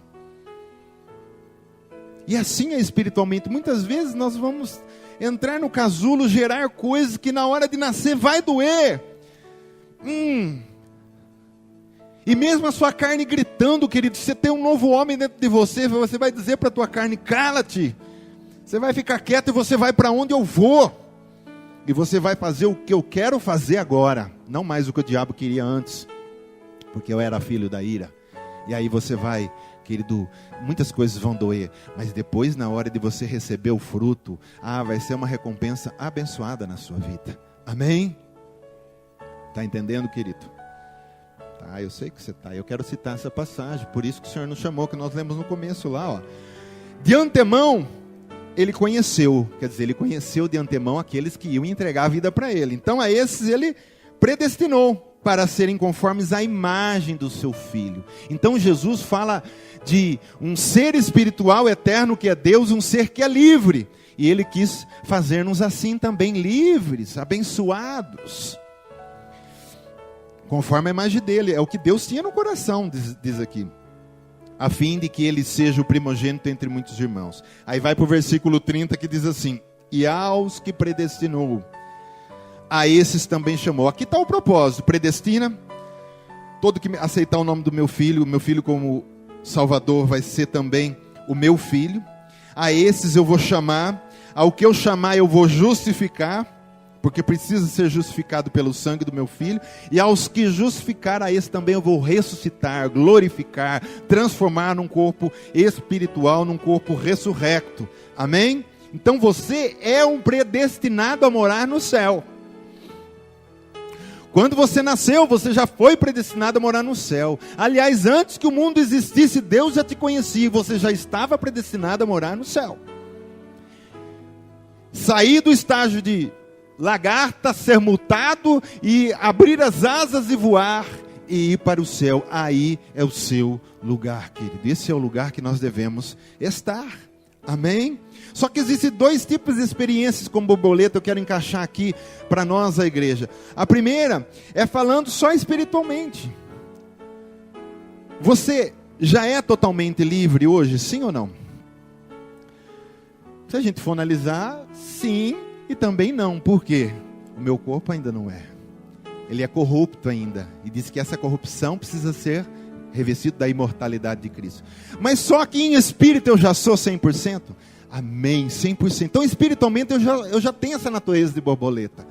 E assim é espiritualmente. Muitas vezes nós vamos entrar no casulo, gerar coisas que na hora de nascer vai doer. E mesmo a sua carne gritando, querido, você tem um novo homem dentro de você, você vai dizer para a tua carne: cala-te. Você vai ficar quieto e você vai para onde eu vou. E você vai fazer o que eu quero fazer agora, não mais o que o diabo queria antes, porque eu era filho da ira. E aí você vai querido, muitas coisas vão doer, mas depois, na hora de você receber o fruto, vai ser uma recompensa abençoada na sua vida. Amém? Está entendendo, querido? Tá, eu sei que você está. Eu quero citar essa passagem, por isso que o Senhor nos chamou, que nós lemos no começo lá, ó. De antemão, ele conheceu, quer dizer, ele conheceu de antemão aqueles que iam entregar a vida para ele. Então, a esses ele predestinou para serem conformes à imagem do seu Filho. Então Jesus fala de um ser espiritual eterno que é Deus, um ser que é livre. E Ele quis fazer-nos assim também, livres, abençoados, conforme a imagem dele. É o que Deus tinha no coração, diz aqui. A fim de que Ele seja o primogênito entre muitos irmãos. Aí vai para o versículo 30 que diz assim: e aos que predestinou, a esses também chamou. Aqui está o propósito: predestina. Todo que aceitar o nome do meu filho como Salvador vai ser também o meu filho. A esses eu vou chamar, ao que eu chamar eu vou justificar, porque precisa ser justificado pelo sangue do meu filho. E aos que justificar, a esse também eu vou ressuscitar, glorificar, transformar num corpo espiritual, num corpo ressurrecto. Amém? Então você é um predestinado a morar no céu. Quando você nasceu, você já foi predestinado a morar no céu. Aliás, antes que o mundo existisse, Deus já te conhecia e você já estava predestinado a morar no céu. Sair do estágio de lagarta, ser multado e abrir as asas e voar e ir para o céu. Aí é o seu lugar, querido. Esse é o lugar que nós devemos estar. Amém? Só que existem dois tipos de experiências como borboleta, eu quero encaixar aqui para nós, a igreja. A primeira é falando só espiritualmente. Você já é totalmente livre hoje, sim ou não? Se a gente for analisar, sim e também não. Por quê? O meu corpo ainda não é. Ele é corrupto ainda. E diz que essa corrupção precisa ser revestido da imortalidade de Cristo. Mas só que em espírito eu já sou 100%. Amém, 100%. Então espiritualmente eu já tenho essa natureza de borboleta.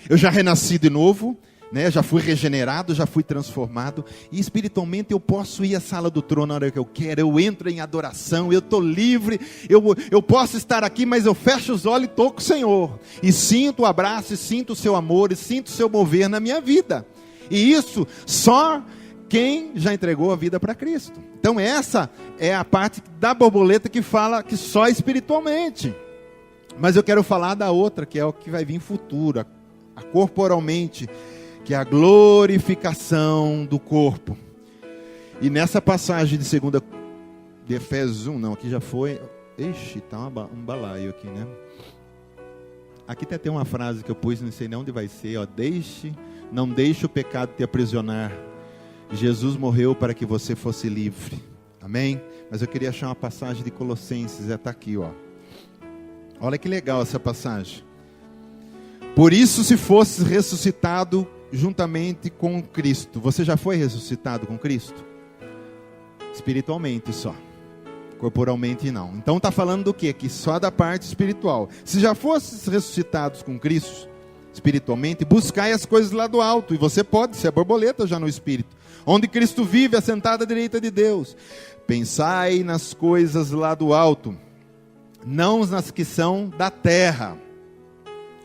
Eu já renasci de novo, né? Já fui regenerado, já fui transformado. E espiritualmente eu posso ir à sala do trono na hora que eu quero. Eu entro em adoração, eu estou livre. Eu posso estar aqui, mas eu fecho os olhos e estou com o Senhor. E sinto o abraço, e sinto o seu amor, e sinto o seu mover na minha vida. E isso só quem já entregou a vida para Cristo. Então essa é a parte da borboleta que fala que só espiritualmente. Mas eu quero falar da outra, que é o que vai vir futuro, a corporalmente, que é a glorificação do corpo. E nessa passagem de Efésios 1, não, aqui já foi, está um balaio aqui, né? Aqui tem até uma frase que eu pus, não sei nem onde vai ser, ó: não deixe o pecado te aprisionar. Jesus morreu para que você fosse livre. Amém? Mas eu queria achar uma passagem de Colossenses, está aqui, ó. Olha que legal essa passagem. Por isso, se fosse ressuscitado juntamente com Cristo. Você já foi ressuscitado com Cristo? Espiritualmente só. Corporalmente não. Então está falando do quê? Que só da parte espiritual. Se já fosses ressuscitados com Cristo, espiritualmente, buscai as coisas lá do alto. E você pode ser borboleta já no espírito. Onde Cristo vive, assentado à direita de Deus. Pensai nas coisas lá do alto, não nas que são da terra.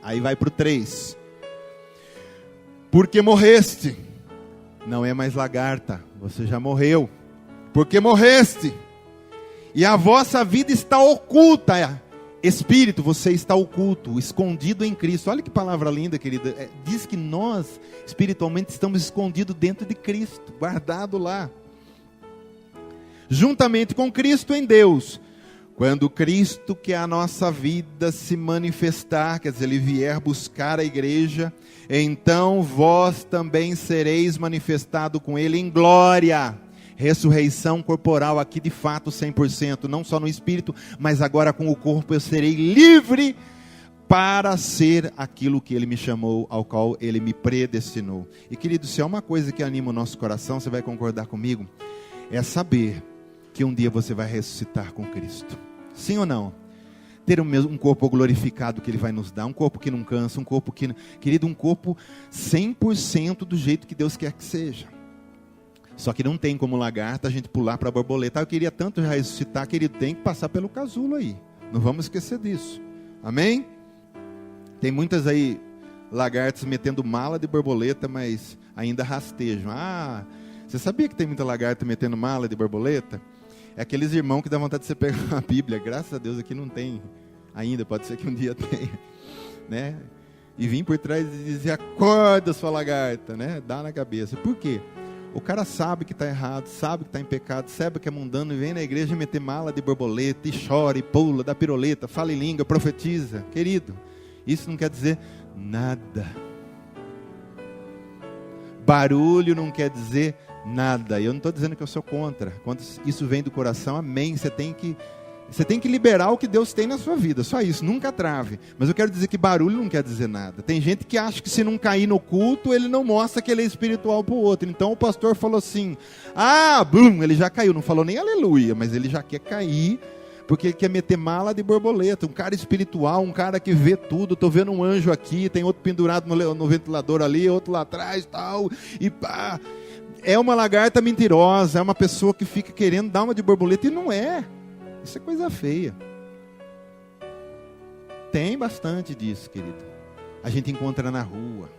Aí vai para o 3. Porque morreste. Não é mais lagarta, você já morreu. Porque morreste. E a vossa vida está oculta. Espírito, você está oculto, escondido em Cristo. Olha que palavra linda, querida. Diz que nós, espiritualmente, estamos escondidos dentro de Cristo, guardado lá. Juntamente com Cristo em Deus. Quando Cristo, que é a nossa vida, se manifestar, quer dizer, Ele vier buscar a igreja, então vós também sereis manifestado com Ele em glória. Ressurreição corporal aqui de fato 100%, não só no espírito, mas agora com o corpo eu serei livre para ser aquilo que Ele me chamou, ao qual Ele me predestinou. E querido, se é uma coisa que anima o nosso coração, você vai concordar comigo, é saber que um dia você vai ressuscitar com Cristo. Sim ou não? Ter um corpo glorificado que Ele vai nos dar, um corpo que não cansa, um corpo que... Querido, um corpo 100% do jeito que Deus quer que seja. Só que não tem como lagarta a gente pular para a borboleta. Eu queria tanto ressuscitar, querido, tem que passar pelo casulo aí. Não vamos esquecer disso. Amém? Tem muitas aí lagartas metendo mala de borboleta, mas ainda rastejam. Ah, você sabia que tem muita lagarta metendo mala de borboleta? É aqueles irmãos que dá vontade de você pegar a Bíblia. Graças a Deus aqui não tem ainda, pode ser que um dia tenha, né? E vir por trás e dizer, acorda sua lagarta, né? Dá na cabeça. Por quê? O cara sabe que está errado, sabe que está em pecado, sabe que é mundano, e vem na igreja meter mala de borboleta, e chora, e pula, dá piroleta, fala em língua, profetiza. Querido, isso não quer dizer nada. Barulho não quer dizer nada. Eu não estou dizendo que eu sou contra. Quando isso vem do coração, amém. Você tem que liberar o que Deus tem na sua vida. Só isso, nunca trave. Mas eu quero dizer que barulho não quer dizer nada. Tem gente que acha que se não cair no culto, ele não mostra que ele é espiritual para o outro. Então o pastor falou assim, bum, ele já caiu. Não falou nem aleluia, mas ele já quer cair, porque ele quer meter mala de borboleta. Um cara espiritual, um cara que vê tudo. Estou vendo um anjo aqui, tem outro pendurado no ventilador ali, outro lá atrás, tal, e pá. É uma lagarta mentirosa, é uma pessoa que fica querendo dar uma de borboleta, e não é. Isso é coisa feia. Tem bastante disso, querido. A gente encontra na rua.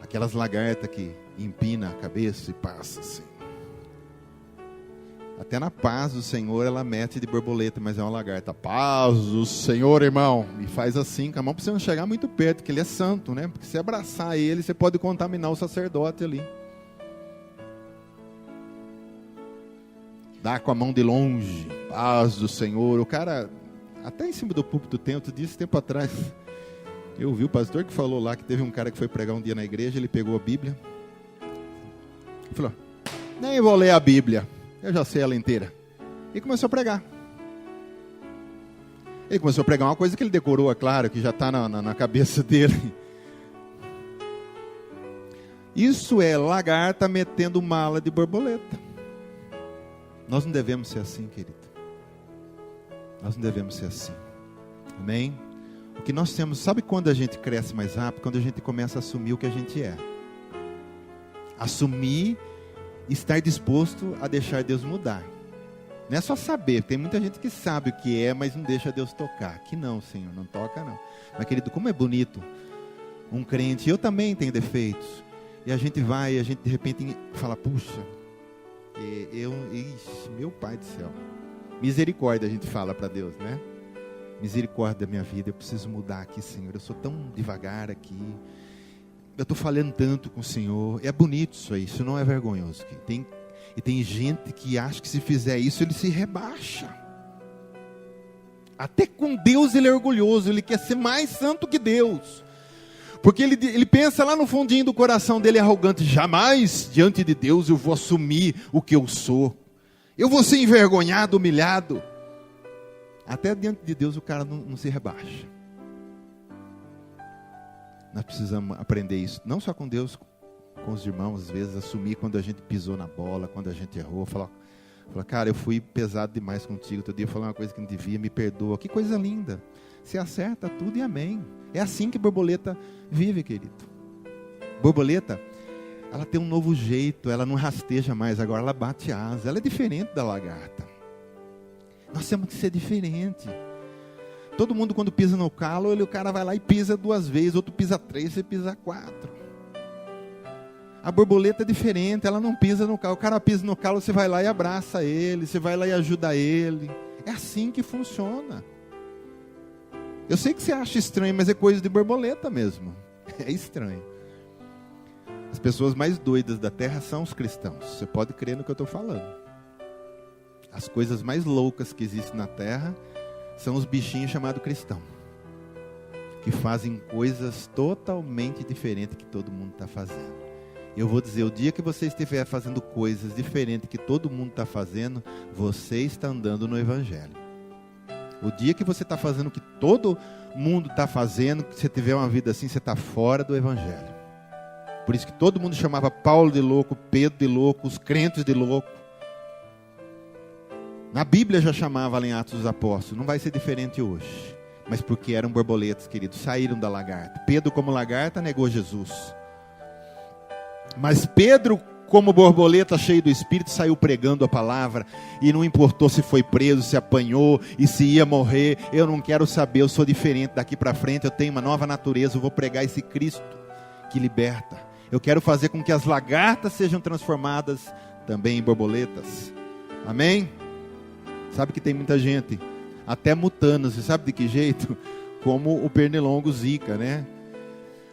Aquelas lagartas que empina a cabeça e passa assim. Até na paz do Senhor ela mete de borboleta, mas é uma lagarta. Paz do Senhor, irmão. E faz assim com a mão para você não chegar muito perto, porque ele é santo, né? Porque se abraçar ele, você pode contaminar o sacerdote ali. Dá com a mão de longe, paz do Senhor. O cara, até em cima do púlpito tem, outro dia, esse tempo atrás, eu vi o pastor que falou lá que teve um cara que foi pregar um dia na igreja, ele pegou a Bíblia e falou, nem vou ler a Bíblia, eu já sei ela inteira. E começou a pregar. Ele começou a pregar uma coisa que ele decorou, é claro, que já está na cabeça dele. Isso é lagarta metendo mala de borboleta. Nós não devemos ser assim, querido. Nós não devemos ser assim. Amém? O que nós temos, sabe quando a gente cresce mais rápido? Quando a gente começa a assumir o que a gente é. Assumir, estar disposto a deixar Deus mudar. Não é só saber, tem muita gente que sabe o que é, mas não deixa Deus tocar. Aqui não, Senhor, não toca não. Mas querido, como é bonito um crente, eu também tenho defeitos. E a gente vai, a gente de repente fala, puxa, meu Pai do céu, misericórdia a gente fala para Deus, né? Misericórdia da minha vida, eu preciso mudar aqui, Senhor, eu sou tão devagar aqui, eu estou falando tanto com o Senhor. É bonito isso não é vergonhoso. Tem gente que acha que se fizer isso ele se rebaixa. Até com Deus ele é orgulhoso, ele quer ser mais santo que Deus. Porque ele pensa lá no fundinho do coração dele arrogante, jamais diante de Deus eu vou assumir o que eu sou. Eu vou ser envergonhado, humilhado. Até diante de Deus o cara não se rebaixa. Nós precisamos aprender isso, não só com Deus, com os irmãos, às vezes assumir quando a gente pisou na bola, quando a gente errou, falar, cara, eu fui pesado demais contigo, outro dia eu falei uma coisa que não devia, me perdoa. Que coisa linda. Você acerta tudo e amém. É assim que borboleta vive, querido. Borboleta, ela tem um novo jeito, ela não rasteja mais, agora ela bate asa. Ela é diferente da lagarta. Nós temos que ser diferente. Todo mundo quando pisa no calo, o cara vai lá e pisa 2 vezes, outro pisa 3, você pisa 4. A borboleta é diferente, ela não pisa no calo. O cara pisa no calo, você vai lá e abraça ele, você vai lá e ajuda ele. É assim que funciona. Eu sei que você acha estranho, mas é coisa de borboleta mesmo. É estranho. As pessoas mais doidas da terra são os cristãos. Você pode crer no que eu estou falando. As coisas mais loucas que existem na terra são os bichinhos chamados cristão, que fazem coisas totalmente diferentes que todo mundo está fazendo. Eu vou dizer, o dia que você estiver fazendo coisas diferentes que todo mundo está fazendo, você está andando no Evangelho. O dia que você está fazendo o que todo mundo está fazendo, que você tiver uma vida assim, você está fora do Evangelho. Por isso que todo mundo chamava Paulo de louco, Pedro de louco, os crentes de louco. Na Bíblia já chamava lá em Atos dos Apóstolos, não vai ser diferente hoje. Mas porque eram borboletas, queridos, saíram da lagarta. Pedro como lagarta negou Jesus. Mas Pedro como borboleta cheio do Espírito, saiu pregando a palavra, e não importou se foi preso, se apanhou, e se ia morrer, eu não quero saber, eu sou diferente daqui para frente, eu tenho uma nova natureza, eu vou pregar esse Cristo que liberta. Eu quero fazer com que as lagartas sejam transformadas também em borboletas. Amém? Sabe que tem muita gente, até mutando, você sabe de que jeito? Como o pernilongo zika, né?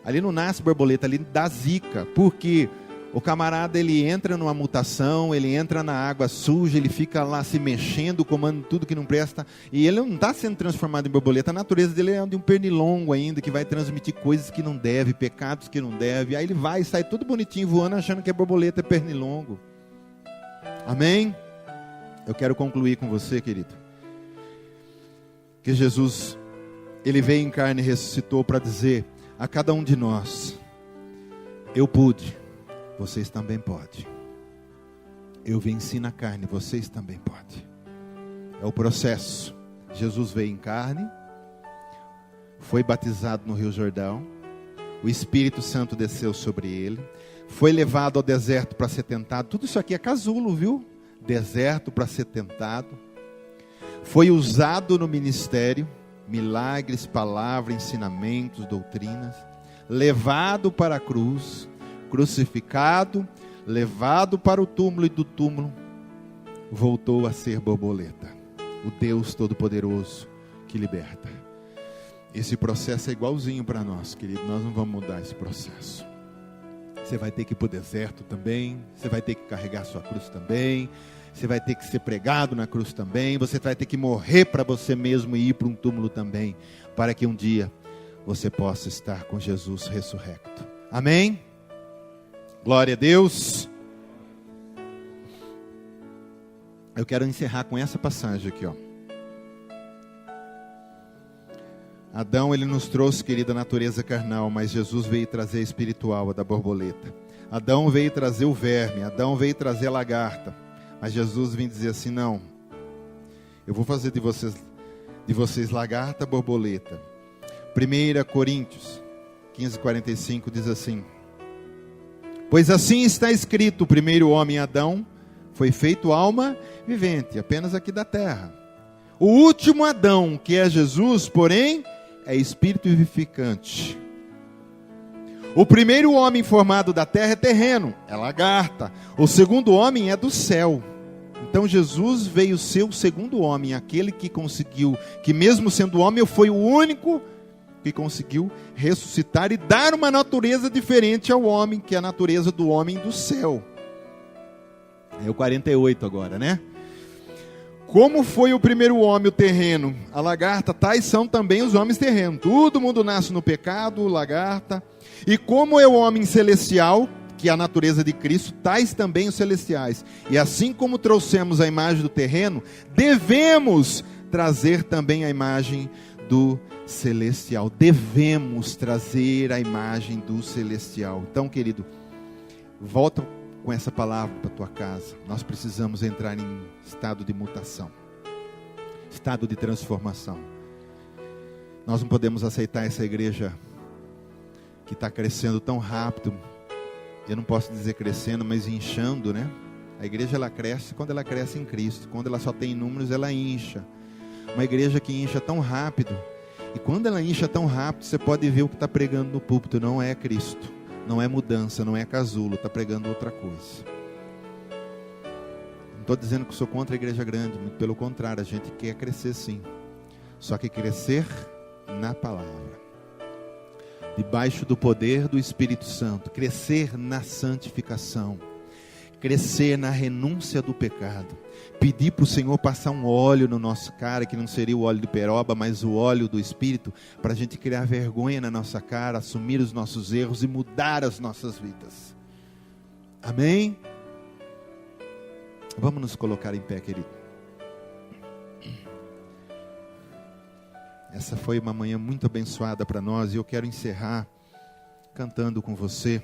Ali não nasce borboleta, ali dá zika. Por quê? O camarada, ele entra numa mutação, ele entra na água suja, ele fica lá se mexendo, comando tudo que não presta, e ele não está sendo transformado em borboleta. A natureza dele é de um pernilongo ainda, que vai transmitir coisas que não deve, pecados que não deve. Aí ele vai e sai tudo bonitinho voando, achando que é borboleta, é pernilongo. Amém? Eu quero concluir com você, querido, que Jesus, ele veio em carne e ressuscitou para dizer a cada um de nós: eu pude, vocês também podem. Eu venci na carne, vocês também podem. É o processo. Jesus veio em carne, foi batizado no Rio Jordão, o Espírito Santo desceu sobre ele, foi levado ao deserto para ser tentado. Tudo isso aqui é casulo, viu? Deserto para ser tentado. Foi usado no ministério, milagres, palavra, ensinamentos, doutrinas. Levado para a cruz, crucificado, levado para o túmulo, e do túmulo voltou a ser borboleta, o Deus Todo-Poderoso que liberta. Esse processo é igualzinho para nós, querido. Nós não vamos mudar esse processo. Você vai ter que ir para o deserto também, você vai ter que carregar sua cruz também, você vai ter que ser pregado na cruz também, você vai ter que morrer para você mesmo e ir para um túmulo também, para que um dia você possa estar com Jesus ressurrecto. Amém? Glória a Deus. Eu quero encerrar com essa passagem aqui, ó. Adão, ele nos trouxe, querida, a natureza carnal, mas Jesus veio trazer a espiritual, a da borboleta. Adão veio trazer o verme, Adão veio trazer a lagarta, mas Jesus vem dizer assim: não, eu vou fazer de vocês lagarta, borboleta. 1 Coríntios 15:45 diz assim: pois assim está escrito, o primeiro homem, Adão, foi feito alma vivente, apenas aqui da terra. O último Adão, que é Jesus, porém, é espírito vivificante. O primeiro homem formado da terra é terreno, é lagarta. O segundo homem é do céu. Então Jesus veio ser o segundo homem, aquele que conseguiu, que mesmo sendo homem, foi o único que conseguiu ressuscitar e dar uma natureza diferente ao homem, que é a natureza do homem do céu. É o 48 agora, né? Como foi o primeiro homem, o terreno, a lagarta, tais são também os homens terrenos. Todo mundo nasce no pecado, lagarta. E como é o homem celestial, que é a natureza de Cristo, tais também os celestiais. E assim como trouxemos a imagem do terreno, devemos trazer também a imagem do celestial. Devemos trazer a imagem do celestial. Então, querido, volta com essa palavra para a tua casa. Nós precisamos entrar em estado de mutação, estado de transformação. Nós não podemos aceitar essa igreja que está crescendo tão rápido. Eu não posso dizer crescendo, mas inchando, né? A igreja, ela cresce quando ela cresce em Cristo. Quando ela só tem números, ela incha. Uma igreja que incha tão rápido, e quando ela incha tão rápido, você pode ver o que está pregando no púlpito. Não é Cristo, não é mudança, não é casulo, está pregando outra coisa. Não estou dizendo que sou contra a igreja grande, muito pelo contrário, a gente quer crescer sim. Só que crescer na palavra, debaixo do poder do Espírito Santo, crescer na santificação, crescer na renúncia do pecado, pedir para o Senhor passar um óleo no nosso cara, que não seria o óleo de peroba, mas o óleo do Espírito, para a gente criar vergonha na nossa cara, assumir os nossos erros e mudar as nossas vidas. Amém? Vamos nos colocar em pé, querido. Essa foi uma manhã muito abençoada para nós, e eu quero encerrar cantando com você.